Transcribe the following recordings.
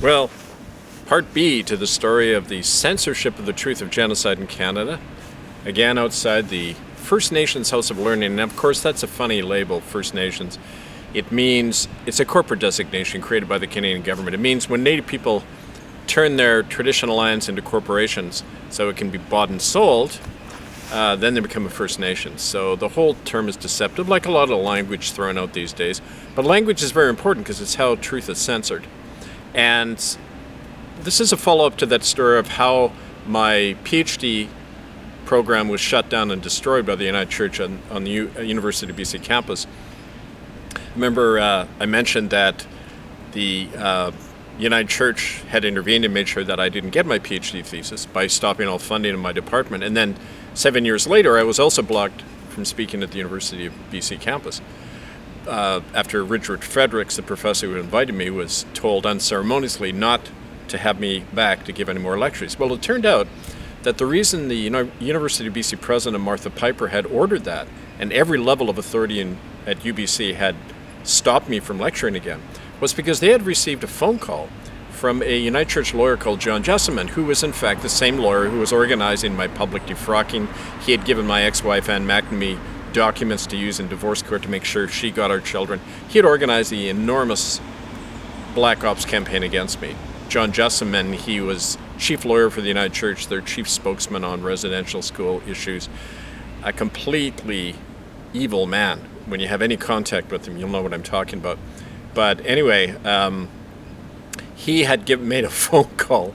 Well, part B to the story of the censorship of the truth of genocide in Canada. Again, outside the First Nations House of Learning. And of course, that's a funny label, First Nations. It means it's a corporate designation created by the Canadian government. It means when Native people turn their traditional lands into corporations so it can be bought and sold, then they become a First Nation. So the whole term is deceptive, like a lot of language thrown out these days. But language is very important because it's how truth is censored. And this is a follow-up to that story of how my PhD program was shut down and destroyed by the United Church on the University of BC campus. Remember, I mentioned that the United Church had intervened and made sure that I didn't get my PhD thesis by stopping all funding in my department. And then 7 years later, I was also blocked from speaking at the University of BC campus. After Richard Fredericks, the professor who invited me, was told unceremoniously not to have me back to give any more lectures. Well, it turned out that the reason the University of BC president, Martha Piper, had ordered that, and every level of authority at UBC had stopped me from lecturing again, was because they had received a phone call from a United Church lawyer called John Jessamine, who was in fact the same lawyer who was organizing my public defrocking. He had given my ex-wife, Ann McNamee, documents to use in divorce court to make sure she got our children. He had organized the enormous Black Ops campaign against me. John Jessamine, he was chief lawyer for the United Church, their chief spokesman on residential school issues. A completely evil man. When you have any contact with him, you'll know what I'm talking about. But anyway, he had made a phone call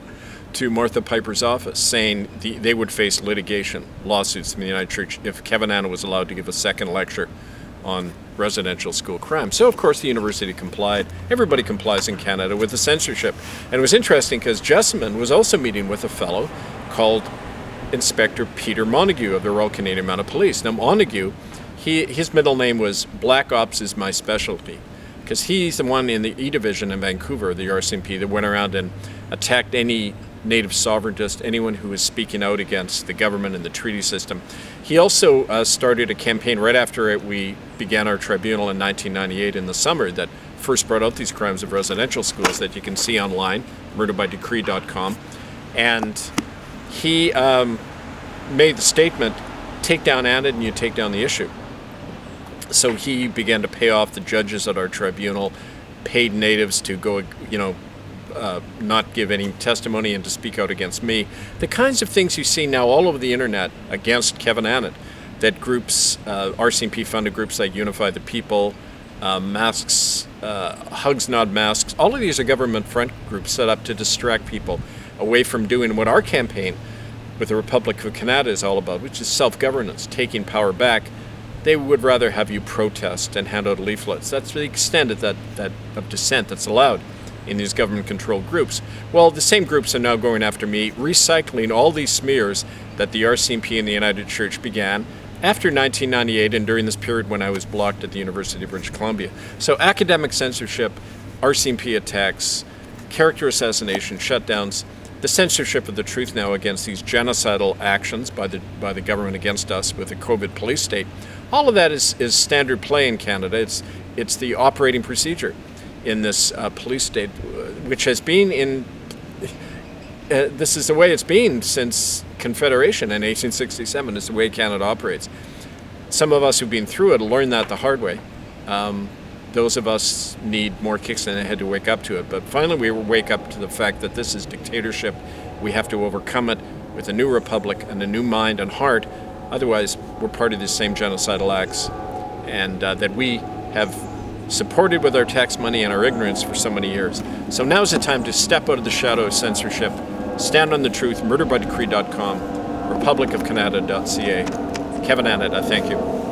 to Martha Piper's office saying they would face litigation, lawsuits from the United Church if Kevin Annett was allowed to give a second lecture on residential school crime. So of course the university complied. Everybody complies in Canada with the censorship. And it was interesting because Jessamine was also meeting with a fellow called Inspector Peter Montague of the Royal Canadian Mounted Police. Now Montague, his middle name was Black Ops is my specialty, because he's the one in the E Division in Vancouver, the RCMP, that went around and attacked any Native sovereigntist, anyone who was speaking out against the government and the treaty system. He also started a campaign right after we began our tribunal in 1998 in the summer that first brought out these crimes of residential schools that you can see online, murderbydecree.com. And he made the statement, take down Annett and you take down the issue. So he began to pay off the judges at our tribunal, paid Natives to go, not give any testimony and to speak out against me. The kinds of things you see now all over the internet against Kevin Annett, that groups, RCMP-funded groups like Unify the People, Masks, Hugs Not Masks, all of these are government front groups set up to distract people away from doing what our campaign with the Republic of Canada is all about, which is self-governance, taking power back. They would rather have you protest and hand out leaflets. That's the extent of of dissent that's allowed in these government-controlled groups. Well, the same groups are now going after me, recycling all these smears that the RCMP and the United Church began after 1998 and during this period when I was blocked at the University of British Columbia. So academic censorship, RCMP attacks, character assassination, shutdowns, the censorship of the truth now against these genocidal actions by the government against us with the COVID police state. All of that is standard play in Canada. It's the operating procedure in this police state, which has been in, this is the way it's been since Confederation in 1867, is the way Canada operates. Some of us who've been through it learned that the hard way. Those of us need more kicks in the head to wake up to it. But finally we wake up to the fact that this is dictatorship. We have to overcome it with a new republic and a new mind and heart. Otherwise, we're part of these same genocidal acts, and that we have supported with our tax money and our ignorance for so many years. So now's the time to step out of the shadow of censorship, stand on the truth, murderbydecree.com, republicofcanada.ca. Kevin Annett, I thank you.